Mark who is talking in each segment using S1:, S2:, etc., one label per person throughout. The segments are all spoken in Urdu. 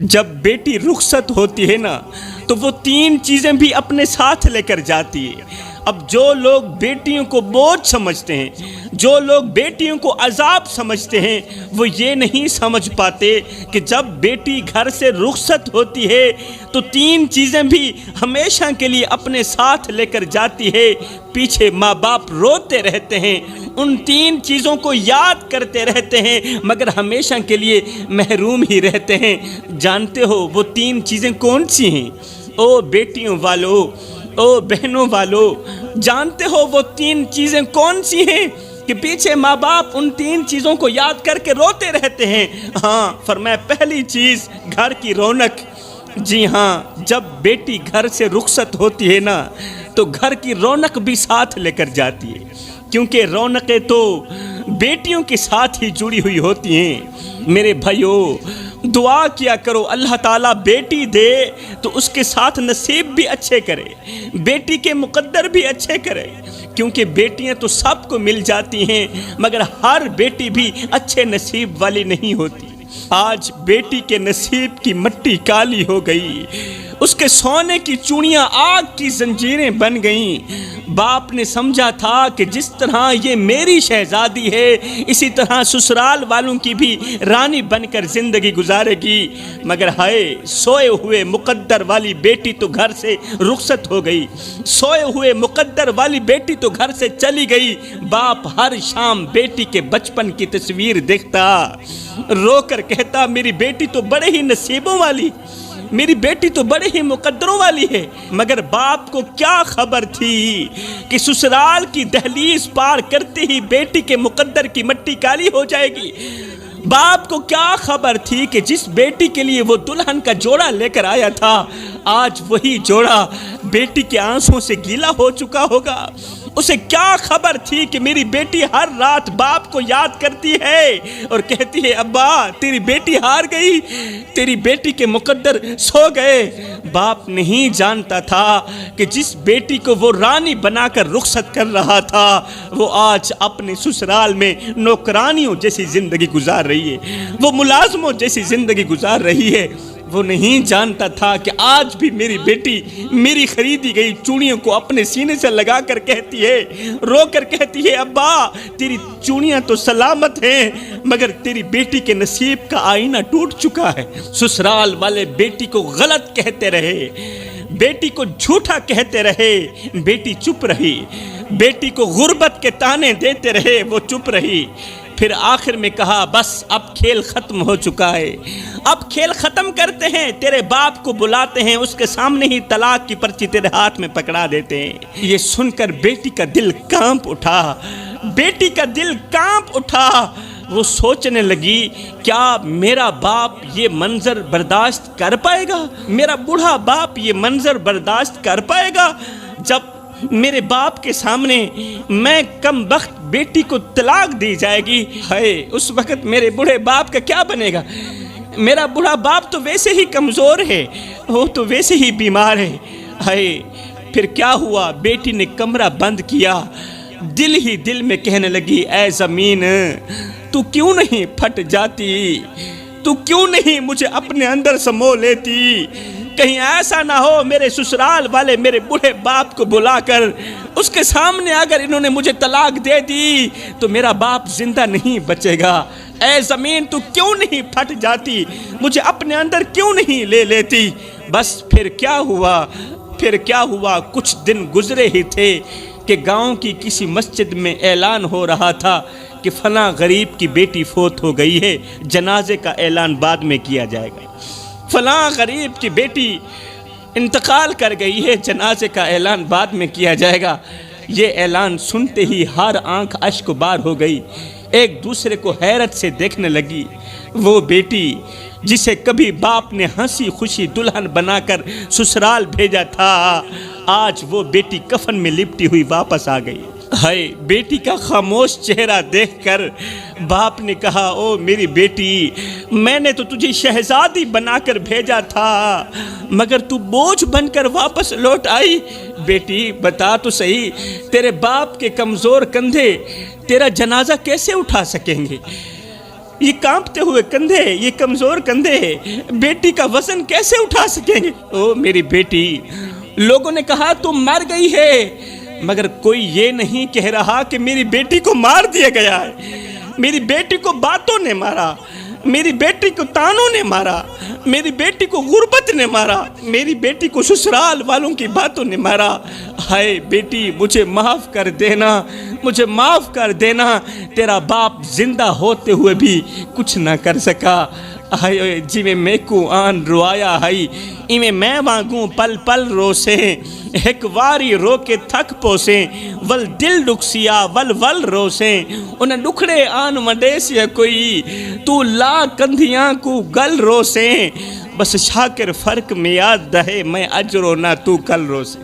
S1: جب بیٹی رخصت ہوتی ہے نا تو وہ 3 چیزیں بھی اپنے ساتھ لے کر جاتی ہے۔ اب جو لوگ بیٹیوں کو بوجھ سمجھتے ہیں، جو لوگ بیٹیوں کو عذاب سمجھتے ہیں، وہ یہ نہیں سمجھ پاتے کہ جب بیٹی گھر سے رخصت ہوتی ہے تو 3 چیزیں بھی ہمیشہ کے لیے اپنے ساتھ لے کر جاتی ہے۔ پیچھے ماں باپ روتے رہتے ہیں، ان 3 چیزوں کو یاد کرتے رہتے ہیں، مگر ہمیشہ کے لیے محروم ہی رہتے ہیں۔ جانتے ہو وہ 3 چیزیں کون سی ہیں؟ او بیٹیوں والو، او بہنوں والو، جانتے ہو وہ 3 چیزیں کون سی ہیں کہ پیچھے ماں باپ ان 3 چیزوں کو یاد کر کے روتے رہتے ہیں؟ ہاں، فرمایا پہلی چیز گھر کی رونق۔ جی ہاں، جب بیٹی گھر سے رخصت ہوتی ہے نا تو گھر کی رونق بھی ساتھ لے کر جاتی ہے، کیونکہ رونقیں تو بیٹیوں کے ساتھ ہی جڑی ہوئی ہوتی ہیں۔ میرے بھائیو، دعا کیا کرو اللہ تعالیٰ بیٹی دے تو اس کے ساتھ نصیب بھی اچھے کرے، بیٹی کے مقدر بھی اچھے کرے، کیونکہ بیٹیاں تو سب کو مل جاتی ہیں مگر ہر بیٹی بھی اچھے نصیب والی نہیں ہوتی۔ آج بیٹی کے نصیب کی مٹی کالی ہو گئی، اس کے سونے کی چوڑیاں آگ کی زنجیریں بن گئیں۔ باپ نے سمجھا تھا کہ جس طرح یہ میری شہزادی ہے اسی طرح سسرال والوں کی بھی رانی بن کر زندگی گزارے گی، مگر ہائے، سوئے ہوئے مقدر والی بیٹی تو گھر سے رخصت ہو گئی، سوئے ہوئے مقدر والی بیٹی تو گھر سے چلی گئی۔ باپ ہر شام بیٹی کے بچپن کی تصویر دیکھتا، رو کر کہتا میری بیٹی تو بڑے ہی نصیبوں والی، میری بیٹی تو بڑے ہی مقدروں والی ہے۔ مگر باپ کو کیا خبر تھی کہ سسرال کی دہلیز پار کرتے ہی بیٹی کے مقدر کی مٹی کالی ہو جائے گی۔ باپ کو کیا خبر تھی کہ جس بیٹی کے لیے وہ دلہن کا جوڑا لے کر آیا تھا آج وہی جوڑا بیٹی کے آنسوں سے گیلا ہو چکا ہوگا۔ اسے کیا خبر تھی کہ میری بیٹی ہر رات باپ کو یاد کرتی ہے اور کہتی ہے ابا تیری بیٹی ہار گئی، تیری بیٹی کے مقدر سو گئے۔ باپ نہیں جانتا تھا کہ جس بیٹی کو وہ رانی بنا کر رخصت کر رہا تھا وہ آج اپنے سسرال میں نوکرانیوں جیسی زندگی گزار رہی ہے، وہ ملازموں جیسی زندگی گزار رہی ہے۔ وہ نہیں جانتا تھا کہ آج بھی میری بیٹی میری خریدی گئی چوڑیوں کو اپنے سینے سے لگا کر کہتی ہے، رو کر کہتی ہے ابا تیری چوڑیاں تو سلامت ہیں مگر تیری بیٹی کے نصیب کا آئینہ ٹوٹ چکا ہے۔ سسرال والے بیٹی کو غلط کہتے رہے، بیٹی کو جھوٹا کہتے رہے، بیٹی چپ رہی، بیٹی کو غربت کے تانے دیتے رہے، وہ چپ رہی۔ پھر آخر میں کہا بس اب کھیل ختم ہو چکا ہے، اب کھیل ختم کرتے ہیں، تیرے باپ کو بلاتے ہیں، اس کے سامنے ہی طلاق کی پرچی تیرے ہاتھ میں پکڑا دیتے ہیں۔ یہ سن کر بیٹی کا دل کانپ اٹھا، بیٹی کا دل کانپ اٹھا۔ وہ سوچنے لگی کیا میرا باپ یہ منظر برداشت کر پائے گا؟ میرا بوڑھا باپ یہ منظر برداشت کر پائے گا جب میرے باپ کے سامنے میں کم بخت بیٹی کو طلاق دی جائے گی؟ ہائے، اس وقت میرے بوڑھے باپ کا کیا بنے گا؟ میرا بوڑھا باپ تو ویسے ہی کمزور ہے، وہ تو ویسے ہی بیمار ہے۔ ہائے، پھر کیا ہوا؟ بیٹی نے کمرہ بند کیا، دل ہی دل میں کہنے لگی اے زمین تو کیوں نہیں پھٹ جاتی، تو کیوں نہیں مجھے اپنے اندر سمو لیتی؟ کہیں ایسا نہ ہو میرے سسرال والے میرے بوڑھے باپ کو بلا کر اس کے سامنے اگر انہوں نے مجھے طلاق دے دی تو میرا باپ زندہ نہیں بچے گا۔ اے زمین تو کیوں نہیں پھٹ جاتی، مجھے اپنے اندر کیوں نہیں لے لیتی؟ بس پھر کیا ہوا؟ پھر کیا ہوا؟ کچھ دن گزرے ہی تھے کہ گاؤں کی کسی مسجد میں اعلان ہو رہا تھا کہ فلاں غریب کی بیٹی فوت ہو گئی ہے، جنازے کا اعلان بعد میں کیا جائے گا۔ فلاں غریب کی بیٹی انتقال کر گئی ہے، جنازے کا اعلان بعد میں کیا جائے گا۔ یہ اعلان سنتے ہی ہر آنکھ اشک بار ہو گئی، ایک دوسرے کو حیرت سے دیکھنے لگی۔ وہ بیٹی جسے کبھی باپ نے ہنسی خوشی دلہن بنا کر سسرال بھیجا تھا آج وہ بیٹی کفن میں لپٹی ہوئی واپس آ گئی۔ ہائے، بیٹی کا خاموش چہرہ دیکھ کر باپ نے کہا او میری بیٹی، میں نے تو تجھے شہزادی بنا کر بھیجا تھا مگر تو بوجھ بن کر واپس لوٹ آئی۔ بیٹی بتا تو صحیح، تیرے باپ کے کمزور کندھے تیرا جنازہ کیسے اٹھا سکیں گے؟ یہ کانپتے ہوئے کندھے، یہ کمزور کندھے بیٹی کا وزن کیسے اٹھا سکیں گے؟ او میری بیٹی، لوگوں نے کہا تم مر گئی ہے، مگر کوئی یہ نہیں کہہ رہا کہ میری بیٹی کو مار دیا گیا ہے۔ میری بیٹی کو باتوں نے مارا، میری بیٹی کو تانوں نے مارا، میری بیٹی کو غربت نے مارا، میری بیٹی کو سسرال والوں کی باتوں نے مارا۔ ہائے بیٹی، مجھے معاف کر دینا، مجھے معاف کر دینا، تیرا باپ زندہ ہوتے ہوئے بھی کچھ نہ کر سکا۔ ہائے جی میں کو آن روایا ہائی، ایویں میں وانگوں پل پل روسیں، ایک واری رو کے تھک پوسیں، ول دل ڈکسیا ول ول روسیں، انہیں ڈکھڑے آن مڈیسیا کوئی، تو لا کندھیاں کو گل روسیں، بس شاکر فرق میں یاد دہے، میں اجرو نہ تو کل روسیں۔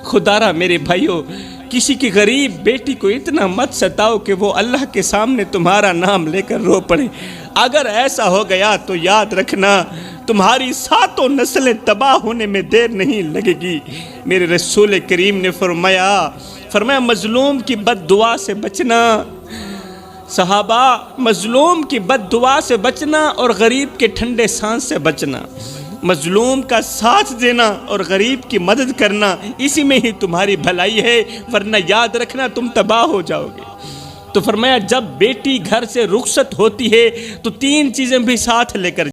S1: خدارہ میرے بھائیو، کسی کی غریب بیٹی کو اتنا مت ستاؤ کہ وہ اللہ کے سامنے تمہارا نام لے کر رو پڑے۔ اگر ایسا ہو گیا تو یاد رکھنا تمہاری 7 نسلیں تباہ ہونے میں دیر نہیں لگے گی۔ میرے رسول کریم نے فرمایا مظلوم کی بد دعا سے بچنا، صحابہ، مظلوم کی بد دعا سے بچنا اور غریب کے ٹھنڈے سانس سے بچنا، مظلوم کا ساتھ دینا اور غریب کی مدد کرنا، اسی میں ہی تمہاری بھلائی ہے، ورنہ یاد رکھنا تم تباہ ہو جاؤ گے۔ تو فرمایا جب بیٹی گھر سے رخصت ہوتی ہے تو 3 چیزیں بھی ساتھ لے کر